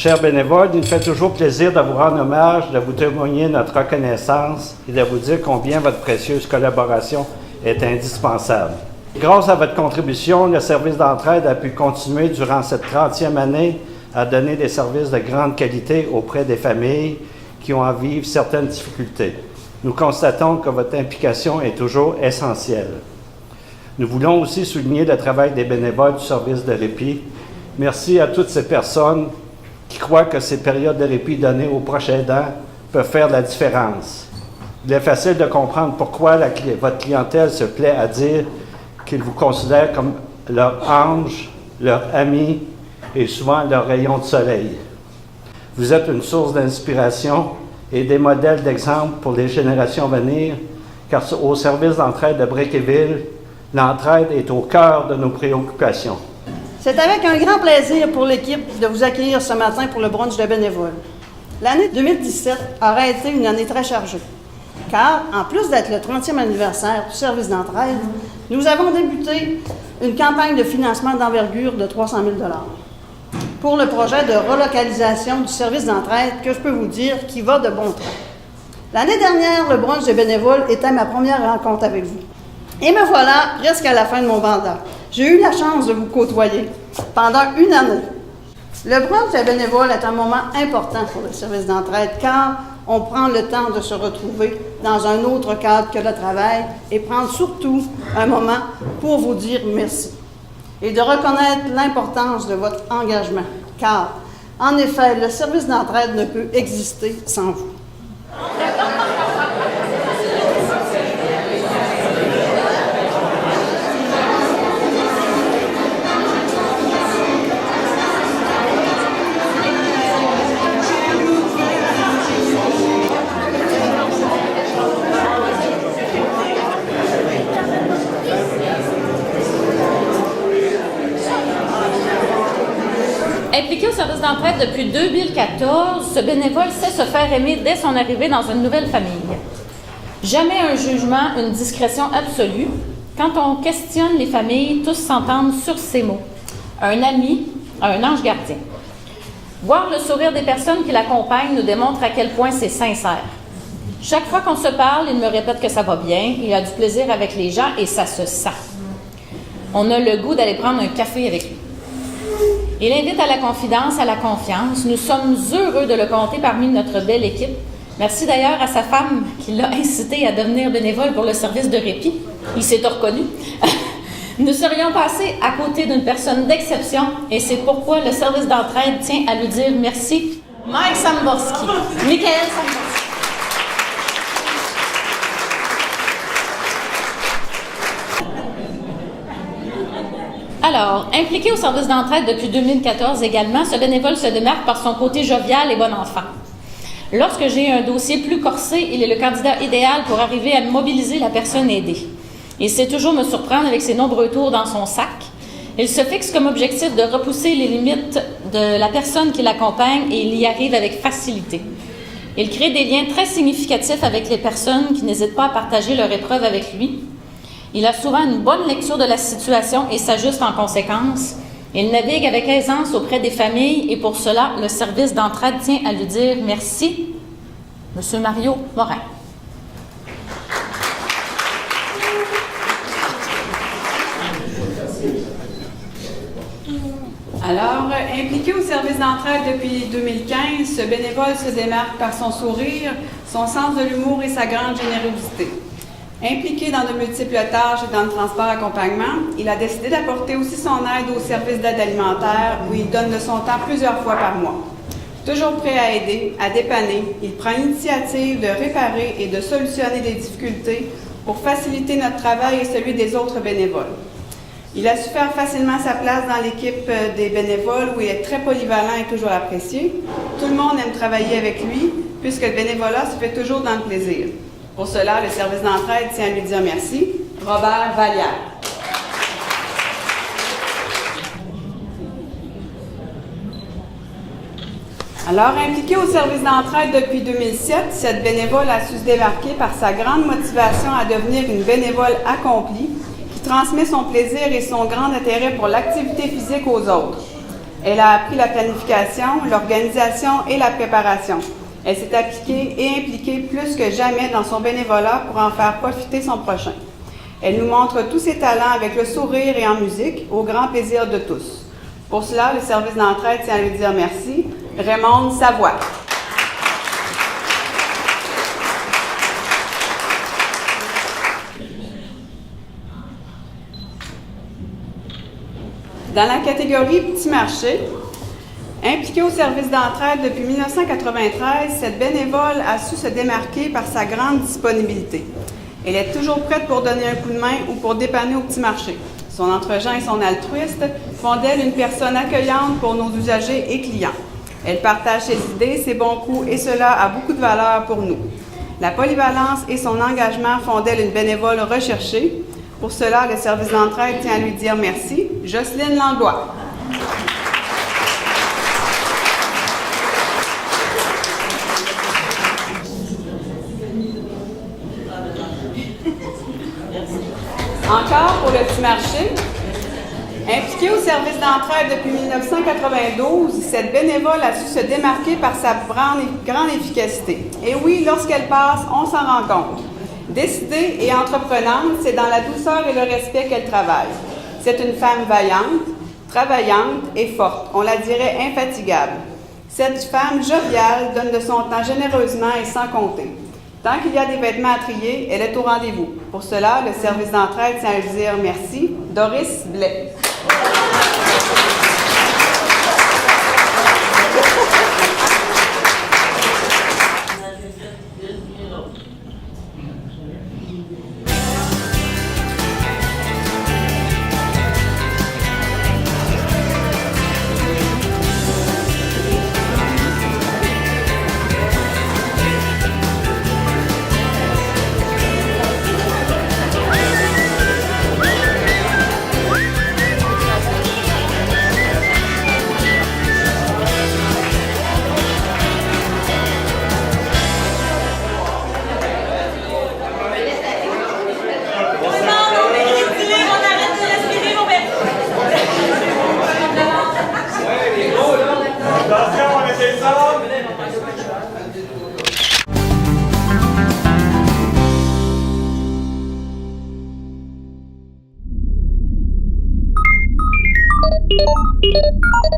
Chers bénévoles, il nous fait toujours plaisir de vous rendre hommage, de vous témoigner notre reconnaissance et de vous dire combien votre précieuse collaboration est indispensable. Grâce à votre contribution, le service d'entraide a pu continuer durant cette 30e année à donner des services de grande qualité auprès des familles qui ont à vivre certaines difficultés. Nous constatons que votre implication est toujours essentielle. Nous voulons aussi souligner le travail des bénévoles du service de répit. Merci à toutes ces personnes qui croient que ces périodes de répit données aux proches aidants peuvent faire de la différence. Il est facile de comprendre pourquoi votre clientèle se plaît à dire qu'ils vous considèrent comme leur ange, leur ami et souvent leur rayon de soleil. Vous êtes une source d'inspiration et des modèles d'exemple pour les générations à venir, car au service d'entraide de Bréquéville, l'entraide est au cœur de nos préoccupations. C'est avec un grand plaisir pour l'équipe de vous accueillir ce matin pour le brunch de bénévoles. L'année 2017 aura été une année très chargée, car en plus d'être le 30e anniversaire du service d'entraide, nous avons débuté une campagne de financement d'envergure de 300 000 $ pour le projet de relocalisation du service d'entraide que je peux vous dire qui va de bon train. L'année dernière, le brunch de bénévoles était ma première rencontre avec vous. Et me voilà presque à la fin de mon mandat. J'ai eu la chance de vous côtoyer pendant une année. Le brunch de bénévoles est un moment important pour le service d'entraide car on prend le temps de se retrouver dans un autre cadre que le travail et prendre surtout un moment pour vous dire merci et de reconnaître l'importance de votre engagement car, en effet, le service d'entraide ne peut exister sans vous. Impliqué au service d'entraide depuis 2014, ce bénévole sait se faire aimer dès son arrivée dans une nouvelle famille. Jamais un jugement, une discrétion absolue. Quand on questionne les familles, tous s'entendent sur ces mots. Un ami, un ange gardien. Voir le sourire des personnes qui l'accompagnent nous démontre à quel point c'est sincère. Chaque fois qu'on se parle, il me répète que ça va bien, il a du plaisir avec les gens et ça se sent. On a le goût d'aller prendre un café avec lui. Il invite à la confidence, à la confiance. Nous sommes heureux de le compter parmi notre belle équipe. Merci d'ailleurs à sa femme qui l'a incité à devenir bénévole pour le service de répit. Il s'est reconnu. Nous serions passés à côté d'une personne d'exception et c'est pourquoi le service d'entraide tient à lui dire merci. Mike Samborski. Michael Samborski. Alors, impliqué au service d'entraide depuis 2014 également, ce bénévole se démarque par son côté jovial et bon enfant. Lorsque j'ai un dossier plus corsé, il est le candidat idéal pour arriver à mobiliser la personne aidée. Il sait toujours me surprendre avec ses nombreux tours dans son sac. Il se fixe comme objectif de repousser les limites de la personne qui l'accompagne et il y arrive avec facilité. Il crée des liens très significatifs avec les personnes qui n'hésitent pas à partager leur épreuve avec lui. Il a souvent une bonne lecture de la situation et s'ajuste en conséquence. Il navigue avec aisance auprès des familles et pour cela, le service d'entraide tient à lui dire merci, M. Mario Morin. Alors, impliqué au service d'entraide depuis 2015, ce bénévole se démarque par son sourire, son sens de l'humour et sa grande générosité. Impliqué dans de multiples tâches et dans le transport accompagnement, il a décidé d'apporter aussi son aide au service d'aide alimentaire où il donne de son temps plusieurs fois par mois. Toujours prêt à aider, à dépanner, il prend l'initiative de réparer et de solutionner des difficultés pour faciliter notre travail et celui des autres bénévoles. Il a su faire facilement sa place dans l'équipe des bénévoles où il est très polyvalent et toujours apprécié. Tout le monde aime travailler avec lui puisque le bénévolat se fait toujours dans le plaisir. Pour cela, le service d'entraide tient à lui dire merci. Robert Vallière. Alors, impliqué au service d'entraide depuis 2007, cette bénévole a su se démarquer par sa grande motivation à devenir une bénévole accomplie qui transmet son plaisir et son grand intérêt pour l'activité physique aux autres. Elle a appris la planification, l'organisation et la préparation. Elle s'est appliquée et impliquée plus que jamais dans son bénévolat pour en faire profiter son prochain. Elle nous montre tous ses talents avec le sourire et en musique, au grand plaisir de tous. Pour cela, le service d'entraide tient à lui dire merci. Raymonde Savoie. Dans la catégorie Petit marché, impliquée au service d'entraide depuis 1993, cette bénévole a su se démarquer par sa grande disponibilité. Elle est toujours prête pour donner un coup de main ou pour dépanner au petit marché. Son entre-gens et son altruiste font d'elle une personne accueillante pour nos usagers et clients. Elle partage ses idées, ses bons coups et cela a beaucoup de valeur pour nous. La polyvalence et son engagement font d'elle une bénévole recherchée. Pour cela, le service d'entraide tient à lui dire merci. Jocelyne Langlois. Encore pour le petit marché. Impliquée au service d'entraide depuis 1992, cette bénévole a su se démarquer par sa grande efficacité. Et oui, lorsqu'elle passe, on s'en rend compte. Décidée et entreprenante, c'est dans la douceur et le respect qu'elle travaille. C'est une femme vaillante, travaillante et forte. On la dirait infatigable. Cette femme joviale donne de son temps généreusement et sans compter. Tant qu'il y a des vêtements à trier, elle est au rendez-vous. Pour cela, le service d'entraide tient à lui dire merci. Doris Blais. Thank you.